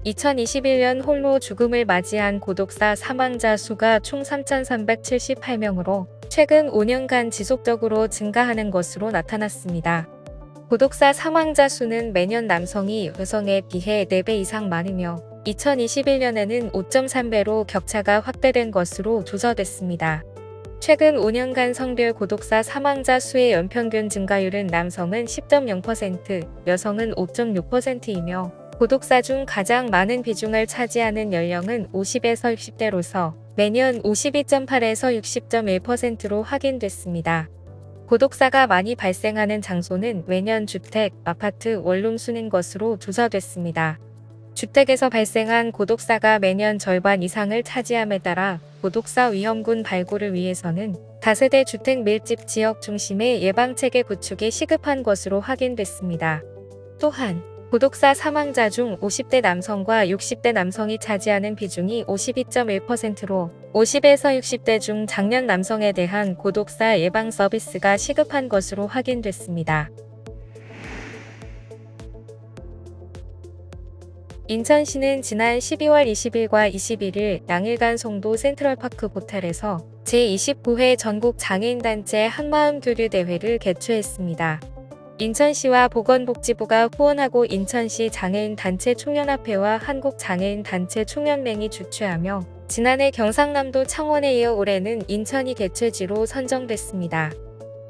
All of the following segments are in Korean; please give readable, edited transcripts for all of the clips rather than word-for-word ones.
2021년 홀로 죽음을 맞이한 고독사 사망자 수가 총 3,378명으로 최근 5년간 지속적으로 증가하는 것으로 나타났습니다. 고독사 사망자 수는 매년 남성이 여성에 비해 4배 이상 많으며 2021년에는 5.3배로 격차가 확대된 것으로 조사됐습니다. 최근 5년간 성별 고독사 사망자 수의 연평균 증가율은 남성은 10.0%, 여성은 5.6%이며 고독사 중 가장 많은 비중을 차지하는 연령은 50에서 60대로서 매년 52.8에서 60.1%로 확인됐습니다. 고독사가 많이 발생하는 장소는 매년 주택, 아파트, 원룸순인 것으로 조사됐습니다. 주택에서 발생한 고독사가 매년 절반 이상을 차지함에 따라 고독사 위험군 발굴을 위해서는 다세대 주택 밀집 지역 중심의 예방체계 구축이 시급한 것으로 확인됐습니다. 또한 고독사 사망자 중 50대 남성과 60대 남성이 차지하는 비중이 52.1%로 50에서 60대 중 장년 남성에 대한 고독사 예방 서비스가 시급한 것으로 확인됐습니다. 인천시는 지난 12월 20일과 21일 양일간 송도 센트럴파크 호텔에서 제29회 전국장애인단체 한마음교류대회를 개최했습니다. 인천시와 보건복지부가 후원하고 인천시 장애인단체 총연합회와 한국장애인단체 총연맹이 주최하며 지난해 경상남도 창원에 이어 올해는 인천이 개최지로 선정됐습니다.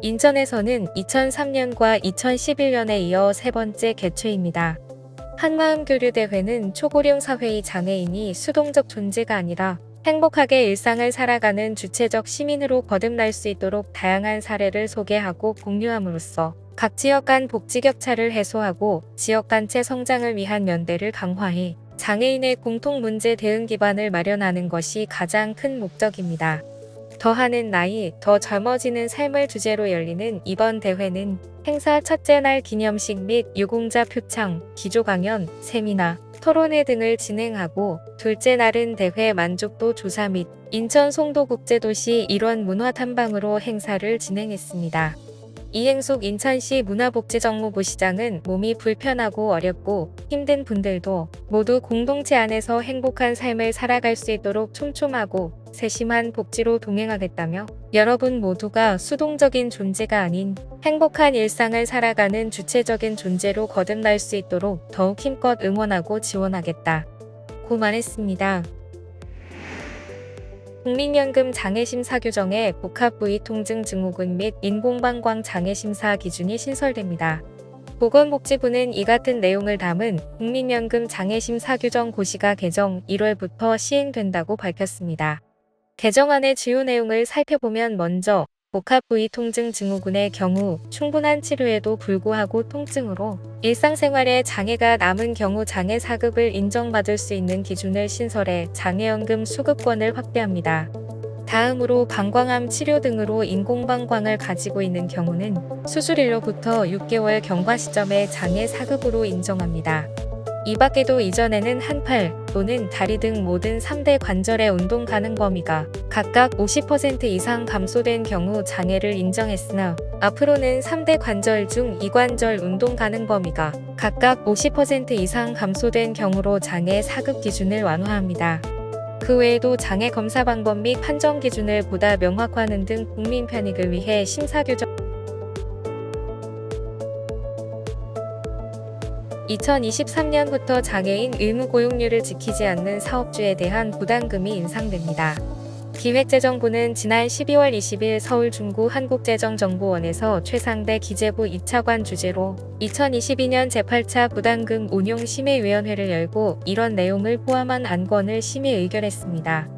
인천에서는 2003년과 2011년에 이어 세 번째 개최입니다. 한마음교류대회는 초고령 사회의 장애인이 수동적 존재가 아니라 행복하게 일상을 살아가는 주체적 시민으로 거듭날 수 있도록 다양한 사례를 소개하고 공유함으로써 각 지역 간 복지 격차를 해소하고 지역단체 성장을 위한 연대를 강화해 장애인의 공통 문제 대응 기반을 마련하는 것이 가장 큰 목적입니다. 더하는 나이, 더 젊어지는 삶을 주제로 열리는 이번 대회는 행사 첫째 날 기념식 및 유공자 표창, 기조 강연, 세미나, 토론회 등을 진행하고 둘째 날은 대회 만족도 조사 및 인천 송도국제도시 일원 문화탐방으로 행사를 진행했습니다. 이행숙 인천시 문화복지정무부 시장은 몸이 불편하고 어렵고 힘든 분들도 모두 공동체 안에서 행복한 삶을 살아갈 수 있도록 촘촘하고 세심한 복지로 동행하겠다며 여러분 모두가 수동적인 존재가 아닌 행복한 일상을 살아가는 주체적인 존재로 거듭날 수 있도록 더욱 힘껏 응원하고 지원하겠다고 말했습니다. 국민연금 장애심사 규정에 복합부위 통증 증후군 및 인공방광 장애심사 기준이 신설됩니다. 보건복지부는 이 같은 내용을 담은 국민연금 장애심사 규정 고시가 개정 1월부터 시행된다고 밝혔습니다. 개정안의 주요 내용을 살펴보면 먼저 복합부위 통증 증후군의 경우 충분한 치료에도 불구하고 통증으로 일상생활에 장애가 남은 경우 장애 사급을 인정받을 수 있는 기준을 신설해 장애연금 수급권을 확대합니다. 다음으로 방광암 치료 등으로 인공방광을 가지고 있는 경우는 수술일로부터 6개월 경과 시점에 장애 사급으로 인정합니다. 이 밖에도 이전에는 한 팔 또는 다리 등 모든 3대 관절의 운동 가능 범위가 각각 50% 이상 감소된 경우 장애를 인정했으나 앞으로는 3대 관절 중 2관절 운동 가능 범위가 각각 50% 이상 감소된 경우로 장애 사급 기준을 완화합니다. 그 외에도 장애 검사 방법 및 판정 기준을 보다 명확화하는 등 국민 편익을 위해 심사 규정 2023년부터 장애인 의무 고용률을 지키지 않는 사업주에 대한 부담금이 인상됩니다. 기획재정부는 지난 12월 20일 서울 중구 한국재정정보원에서 최상대 기재부 2차관 주재로 2022년 제8차 부담금 운용 심의위원회를 열고 이런 내용을 포함한 안건을 심의 의결했습니다.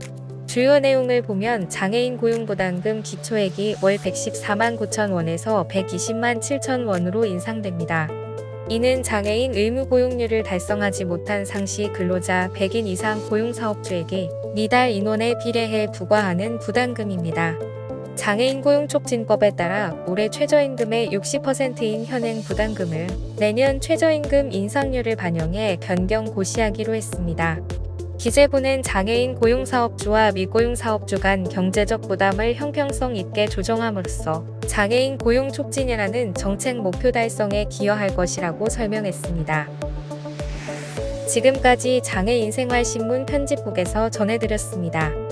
주요 내용을 보면 장애인 고용부담금 기초액이 월 114만 9천 원에서 120만 7천 원으로 인상됩니다. 이는 장애인 의무 고용률을 달성하지 못한 상시 근로자 100인 이상 고용사업주에게 미달 인원에 비례해 부과하는 부담금입니다. 장애인 고용촉진법에 따라 올해 최저임금의 60%인 현행 부담금을 내년 최저임금 인상률을 반영해 변경 고시하기로 했습니다. 기재부는 장애인 고용사업주와 미고용사업주 간 경제적 부담을 형평성 있게 조정함으로써 장애인 고용 촉진이라는 정책 목표 달성에 기여할 것이라고 설명했습니다. 지금까지 장애인생활신문 편집국에서 전해드렸습니다.